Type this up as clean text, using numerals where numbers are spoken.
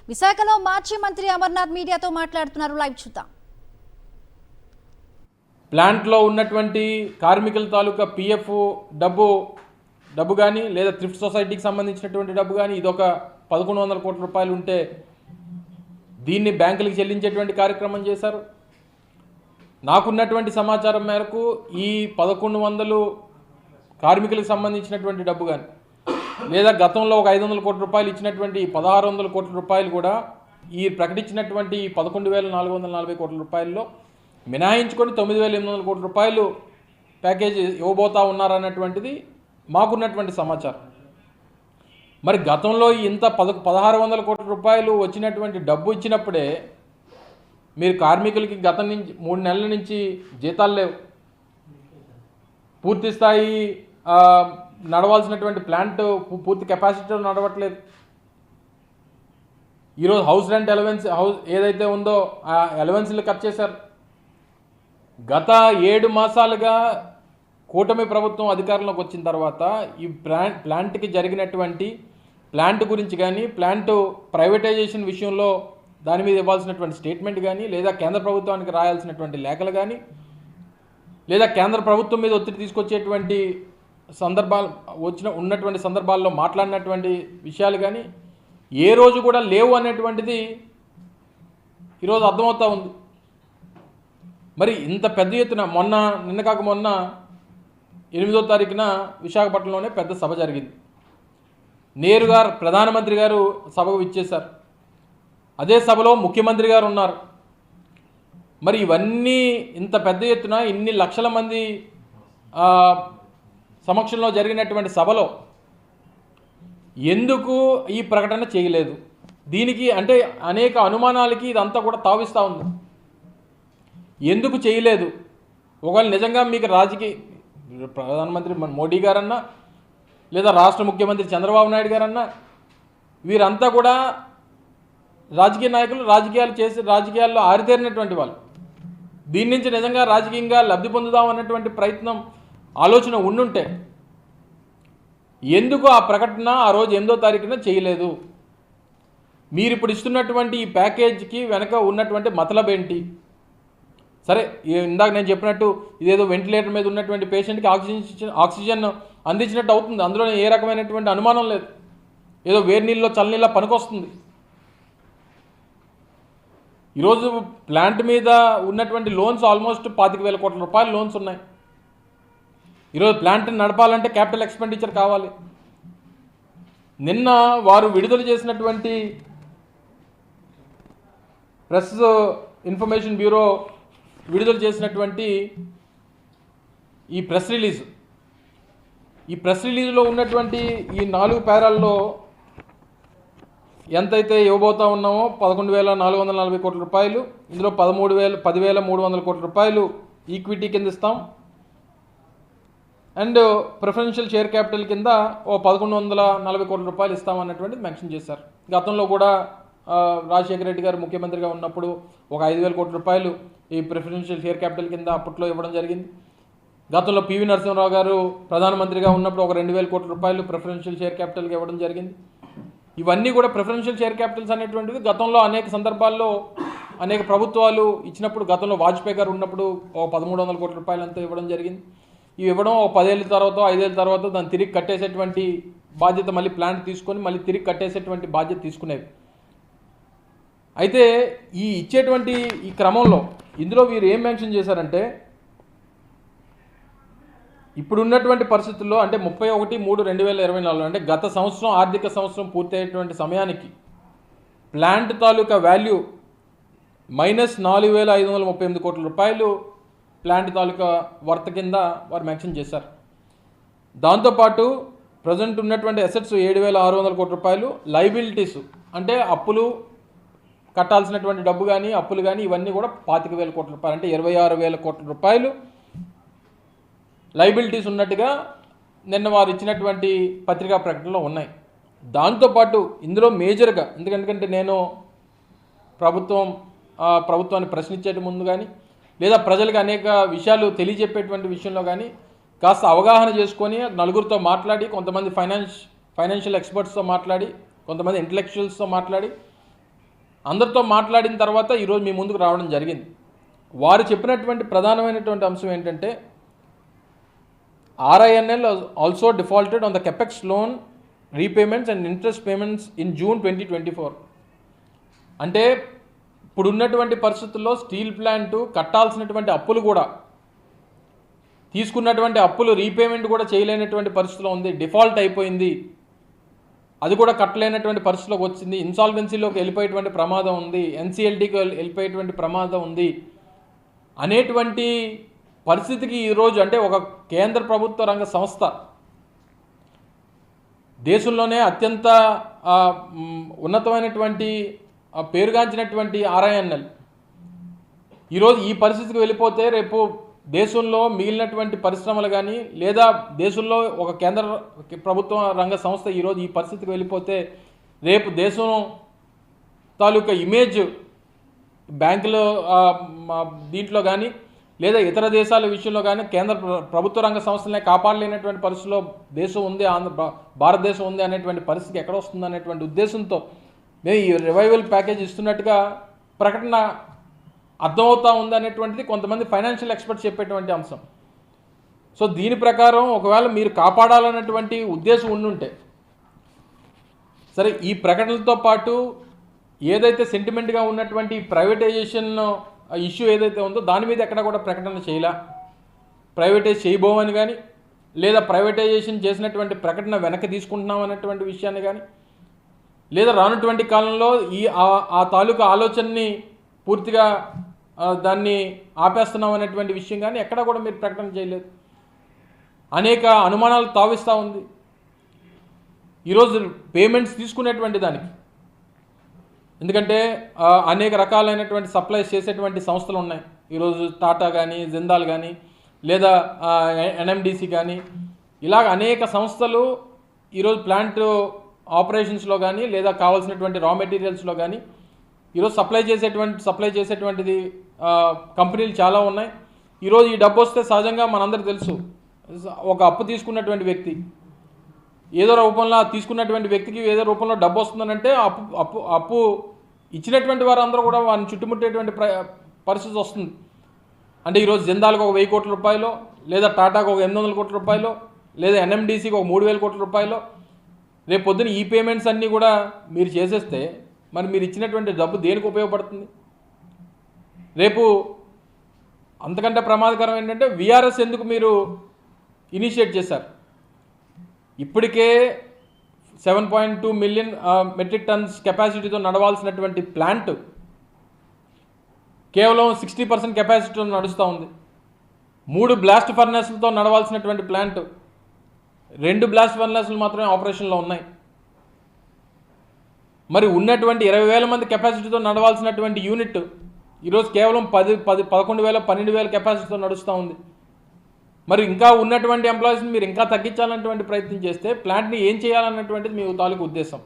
విశాఖలో మాజీ మంత్రి అమర్నాథ్ మీడియాతో మాట్లాడుతున్నారు. లైవ్ చూద్దాం. ప్లాంట్లో ఉన్నటువంటి కార్మికుల తాలూకా పిఎఫ్ డబ్బు కానీ లేదా థ్రిఫ్ట్ సొసైటీకి సంబంధించినటువంటి డబ్బు కానీ ఇదొక 1100 కోట్ల రూపాయలు ఉంటే దీన్ని బ్యాంకులకు చెల్లించేటువంటి కార్యక్రమం చేశారు. నాకున్నటువంటి సమాచారం మేరకు ఈ 1100 కార్మికులకు సంబంధించినటువంటి డబ్బు కానీ లేదా గతంలో ఒక 500 కోట్ల రూపాయలు ఇచ్చినటువంటి 1600 కోట్ల రూపాయలు కూడా ఈ ప్రకటించినటువంటి 11,440 కోట్ల రూపాయల్లో మినహాయించుకొని 9,800 కోట్ల రూపాయలు ప్యాకేజీ ఇవ్వబోతా ఉన్నారన్నటువంటిది మాకున్నటువంటి సమాచారం. మరి గతంలో ఇంత 1,600 కోట్ల రూపాయలు వచ్చినటువంటి డబ్బు ఇచ్చినప్పుడే మీరు కార్మికులకి గతం నుంచి 3 నెలల నుంచి జీతాలు లేవు, పూర్తి స్థాయి నడవాల్సినటువంటి ప్లాంట్ పూర్తి కెపాసిటీలో నడవట్లేదు. ఈరోజు హౌస్ రెంట్ అలవెన్స్ ఏదైతే ఉందో ఆ అలవెన్స్లు కట్ చేశారు. గత 7 మాసాలుగా కూటమి ప్రభుత్వం అధికారంలోకి వచ్చిన తర్వాత ఈ ప్లాంట్కి జరిగినటువంటి ప్లాంట్ గురించి కానీ ప్లాంట్ ప్రైవేటైజేషన్ విషయంలో దాని మీద ఇవ్వాల్సినటువంటి స్టేట్మెంట్ కానీ లేదా కేంద్ర ప్రభుత్వానికి రాయాల్సినటువంటి లేఖలు కానీ లేదా కేంద్ర ప్రభుత్వం మీద ఒత్తిడి తీసుకొచ్చేటువంటి సందర్భాలు ఉన్నటువంటి సందర్భాల్లో మాట్లాడినటువంటి విషయాలు కానీ ఏ రోజు కూడా లేవు అనేటువంటిది ఈరోజు అర్థమవుతూ ఉంది. మరి ఇంత పెద్ద ఎత్తున నిన్న కాక మొన్న 8వ తారీఖున విశాఖపట్నంలోనే పెద్ద సభ జరిగింది. నేరుగా ప్రధానమంత్రి గారు సభకు విచ్చేశారు. అదే సభలో ముఖ్యమంత్రి గారు ఉన్నారు. మరి ఇవన్నీ ఇంత పెద్ద ఎత్తున ఇన్ని లక్షల మంది సమక్షంలో జరిగినటువంటి సభలో ఎందుకు ఈ ప్రకటన చేయలేదు? దీనికి అంటే అనేక అనుమానాలకి ఇదంతా కూడా తావిస్తూ ఉంది. ఎందుకు చేయలేదు? ఒకవేళ నిజంగా మీకు ప్రధానమంత్రి మోడీ గారన్నా లేదా రాష్ట్ర ముఖ్యమంత్రి చంద్రబాబు నాయుడు గారన్నా వీరంతా కూడా రాజకీయ నాయకులు, రాజకీయాల్లో ఆరితేరినటువంటి వాళ్ళు. దీని నుంచి నిజంగా రాజకీయంగా లబ్ధి పొందుదాం అన్నటువంటి ప్రయత్నం ఆలోచన ఉండుంటే ఎందుకు ఆ ప్రకటన ఆ రోజు 8వ తారీఖున చేయలేదు? మీరు ఇప్పుడు ఇస్తున్నటువంటి ఈ ప్యాకేజీకి వెనక ఉన్నటువంటి మతలబ్ ఏంటి? సరే, ఇందాక నేను చెప్పినట్టు ఇదేదో వెంటిలేటర్ మీద ఉన్నటువంటి పేషెంట్కి ఆక్సిజన్ అందించినట్టు అవుతుంది. అందులో ఏ రకమైనటువంటి అనుమానం లేదు. ఏదో వేడి నీళ్ళలో చల్లనీళ్ళ పనికొస్తుంది. ఈరోజు ప్లాంట్ మీద ఉన్నటువంటి లోన్స్ ఆల్మోస్ట్ 25,000 కోట్ల రూపాయల లోన్స్ ఉన్నాయి. ఈరోజు ప్లాంట్ని నడపాలంటే క్యాపిటల్ ఎక్స్పెండిచర్ కావాలి. నిన్న వారు విడుదల చేసినటువంటి ప్రెస్ ఇన్ఫర్మేషన్ బ్యూరో విడుదల చేసినటువంటి ఈ ప్రెస్ రిలీజ్లో ఉన్నటువంటి ఈ 4 పేరాల్లో ఎంతైతే ఇవ్వబోతా ఉన్నామో 11,440 కోట్ల రూపాయలు, ఇందులో 10,300 కోట్ల రూపాయలు ఈక్విటీ కింద ఇస్తాం అండ్ ప్రిఫరెన్షియల్ షేర్ క్యాపిటల్ కింద 1,140 కోట్ల రూపాయలు ఇస్తామన్నటువంటిది మెన్షన్ చేశారు. గతంలో కూడా రాజశేఖర రెడ్డి గారు ముఖ్యమంత్రిగా ఉన్నప్పుడు ఒక 5,000 కోట్ల రూపాయలు ఈ ప్రిఫరెన్షియల్ షేర్ క్యాపిటల్ కింద అప్పట్లో ఇవ్వడం జరిగింది. గతంలో పివి నరసింహరావు గారు ప్రధానమంత్రిగా ఉన్నప్పుడు ఒక 2,000 కోట్ల రూపాయలు ప్రిఫరెన్షియల్ షేర్ క్యాపిటల్కి ఇవ్వడం జరిగింది. ఇవన్నీ కూడా ప్రిఫరెన్షియల్ షేర్ క్యాపిటల్స్ అనేటువంటివి గతంలో అనేక సందర్భాల్లో అనేక ప్రభుత్వాలు ఇచ్చినప్పుడు, గతంలో వాజ్పేయి గారు ఉన్నప్పుడు ఒక 1,300 కోట్ల రూపాయలు అంతా ఇవ్వడం జరిగింది. ఇవి ఇవ్వడం ఒక 10 ఏళ్ళ తర్వాత 5 ఏళ్ళ తర్వాత దాన్ని తిరిగి కట్టేసేటువంటి బాధ్యత, మళ్ళీ ప్లాంట్ తీసుకొని మళ్ళీ తిరిగి కట్టేసేటువంటి బాధ్యత తీసుకునేవి. అయితే ఈ ఇచ్చేటువంటి ఈ క్రమంలో ఇందులో వీరు ఏం మెన్షన్ చేశారంటే, ఇప్పుడున్నటువంటి పరిస్థితుల్లో అంటే 31/3/2024 అంటే గత సంవత్సరం ఆర్థిక సంవత్సరం పూర్తయ్యేటువంటి సమయానికి ప్లాంట్ తాలూకా వాల్యూ -4,538 కోట్ల రూపాయలు ప్లాంట్ తాలూకా వర్త్ కింద వారు మెన్షన్ చేశారు. దాంతోపాటు ప్రజెంట్ ఉన్నటువంటి అసెట్స్ 7,600 కోట్ల రూపాయలు, లైబిలిటీస్ అంటే అప్పులు కట్టాల్సినటువంటి డబ్బు కానీ అప్పులు కానీ ఇవన్నీ కూడా 25,000 కోట్ల రూపాయలు అంటే 26,000 కోట్ల రూపాయలు లైబిలిటీస్ ఉన్నట్టుగా నిన్న వారు ఇచ్చినటువంటి పత్రికా ప్రకటనలో ఉన్నాయి. దాంతోపాటు ఇందులో మేజర్గా ఎందుకంటే నేను ప్రభుత్వాన్ని ప్రశ్నించే ముందు కానీ లేదా ప్రజలకు అనేక విషయాలు తెలియజెప్పేటువంటి విషయంలో కానీ కాస్త అవగాహన చేసుకొని నలుగురితో మాట్లాడి, కొంతమంది ఫైనాన్షియల్ ఎక్స్పర్ట్స్తో మాట్లాడి, కొంతమంది ఇంటలెక్చువల్స్తో మాట్లాడి అందరితో మాట్లాడిన తర్వాత ఈరోజు మీ ముందుకు రావడం జరిగింది. వారు చెప్పినటువంటి ప్రధానమైనటువంటి అంశం ఏంటంటే RINL also defaulted on the capex loan repayments and interest payments in June 2024. అంటే ఇప్పుడున్నటువంటి పరిస్థితుల్లో స్టీల్ ప్లాంట్ కట్టాల్సినటువంటి అప్పులు కూడా, తీసుకున్నటువంటి అప్పులు రీపేమెంట్ కూడా చేయలేనటువంటి పరిస్థితిలో ఉంది, డిఫాల్ట్ అయిపోయింది, అది కూడా కట్టలేనటువంటి పరిస్థితిలోకి వచ్చింది, ఇన్సాల్వెన్సీలోకి వెళ్ళిపోయేటువంటి ప్రమాదం ఉంది, NCLTకి వెళ్ళిపోయేటువంటి ప్రమాదం ఉంది అనేటువంటి పరిస్థితికి ఈరోజు, అంటే ఒక కేంద్ర ప్రభుత్వ రంగ సంస్థ, దేశంలోనే అత్యంత ఉన్నతమైనటువంటి పేరుగాంచినటువంటి RINL ఈరోజు ఈ పరిస్థితికి వెళ్ళిపోతే రేపు దేశంలో మిగిలినటువంటి పరిశ్రమలు కానీ, లేదా దేశంలో ఒక కేంద్ర ప్రభుత్వ రంగ సంస్థ ఈరోజు ఈ పరిస్థితికి వెళ్ళిపోతే రేపు దేశం తాలూకా ఇమేజ్ బ్యాంకులో దీంట్లో కానీ, లేదా ఇతర దేశాల విషయంలో కానీ కేంద్ర ప్రభుత్వ రంగ సంస్థలనే కాపాడలేనటువంటి పరిస్థితిలో దేశం ఉంది, భారతదేశం ఉంది అనేటువంటి పరిస్థితి ఎక్కడ వస్తుంది అనేటువంటి ఉద్దేశంతో మేము ఈ రివైవల్ ప్యాకేజ్ ఇస్తున్నట్టుగా ప్రకటన అర్థమవుతా ఉంది అనేటువంటిది కొంతమంది ఫైనాన్షియల్ ఎక్స్పర్ట్స్ చెప్పేటువంటి అంశం. సో దీని ప్రకారం ఒకవేళ మీరు కాపాడాలన్నటువంటి ఉద్దేశం ఉండుంటే సరే, ఈ ప్రకటనలతో పాటు ఏదైతే సెంటిమెంట్గా ఉన్నటువంటి ప్రైవేటైజేషన్ ఇష్యూ ఏదైతే ఉందో దాని మీద ఎక్కడ కూడా ప్రకటన చేయలే. ప్రైవేటైజ్ చేయబోమని కానీ, లేదా ప్రైవేటైజేషన్ చేసినటువంటి ప్రకటన వెనక్కి తీసుకుంటున్నాం అనేటువంటి విషయాన్ని కానీ, లేదా రానటువంటి కాలంలో ఆ తాలూకా ఆలోచనని పూర్తిగా దాన్ని ఆపేస్తున్నాం అనేటువంటి విషయం కానీ ఎక్కడ కూడా మీరు ప్రకటన చేయలేదు. అనేక అనుమానాలు తావిస్తూ ఉంది. ఈరోజు పేమెంట్స్ తీసుకునేటువంటి దానికి, ఎందుకంటే అనేక రకాలైనటువంటి సప్లైస్ చేసేటువంటి సంస్థలు ఉన్నాయి. ఈరోజు టాటా కానీ, జిందాల్ కానీ, లేదా NMDC కానీ, ఇలాగ అనేక సంస్థలు ఈరోజు ప్లాంట్ ఆపరేషన్స్లో కానీ, లేదా కావాల్సినటువంటి రా మెటీరియల్స్లో కానీ ఈరోజు సప్లై చేసేటువంటిది కంపెనీలు చాలా ఉన్నాయి. ఈరోజు ఈ డబ్బు వస్తే సహజంగా మనందరికీ తెలుసు, ఒక అప్పు తీసుకున్నటువంటి వ్యక్తి ఏదో రూపంలో తీసుకున్నటువంటి వ్యక్తికి ఏదో రూపంలో డబ్బు వస్తుందనంటే అప్పు ఇచ్చినటువంటి వారందరూ కూడా వారిని చుట్టుముట్టేటువంటి పరిస్థితి వస్తుంది. అంటే ఈరోజు జిందాల్కి ఒక 1000 కోట్ల రూపాయలు, లేదా టాటాకు ఒక 800 కోట్ల రూపాయలు, లేదా NMDCకి ఒక 3000 కోట్ల రూపాయలు, రేపు పొద్దున ఈ పేమెంట్స్ అన్నీ కూడా మీరు చేసేస్తే మరి మీరు ఇచ్చినటువంటి డబ్బు దేనికి ఉపయోగపడుతుంది? రేపు అంతకంటే ప్రమాదకరం ఏంటంటే VRS ఎందుకు మీరు ఇనిషియేట్ చేశారు? ఇప్పటికే 7.2 మిలియన్ మెట్రిక్ టన్స్ కెపాసిటీతో నడవాల్సినటువంటి ప్లాంట్ కేవలం 60% కెపాసిటీతో నడుస్తూ ఉంది. 3 బ్లాస్ట్ ఫర్నెస్లతో నడవాల్సినటువంటి ప్లాంట్ 2 బ్లాస్ట్ ఫర్నెస్లు మాత్రమే ఆపరేషన్లో ఉన్నాయి. మరి ఉన్నటువంటి 20,000 మంది కెపాసిటీతో నడవాల్సినటువంటి యూనిట్ ఈరోజు కేవలం 11,000 12,000 కెపాసిటీతో నడుస్తూ ఉంది. మరి ఇంకా ఉన్నటువంటి ఎంప్లాయీస్ని మీరు ఇంకా తగ్గించాలన్నటువంటి ప్రయత్నం చేస్తే ప్లాంట్ని ఏం చేయాలన్నటువంటిది మీ తాలూకు ఉద్దేశం.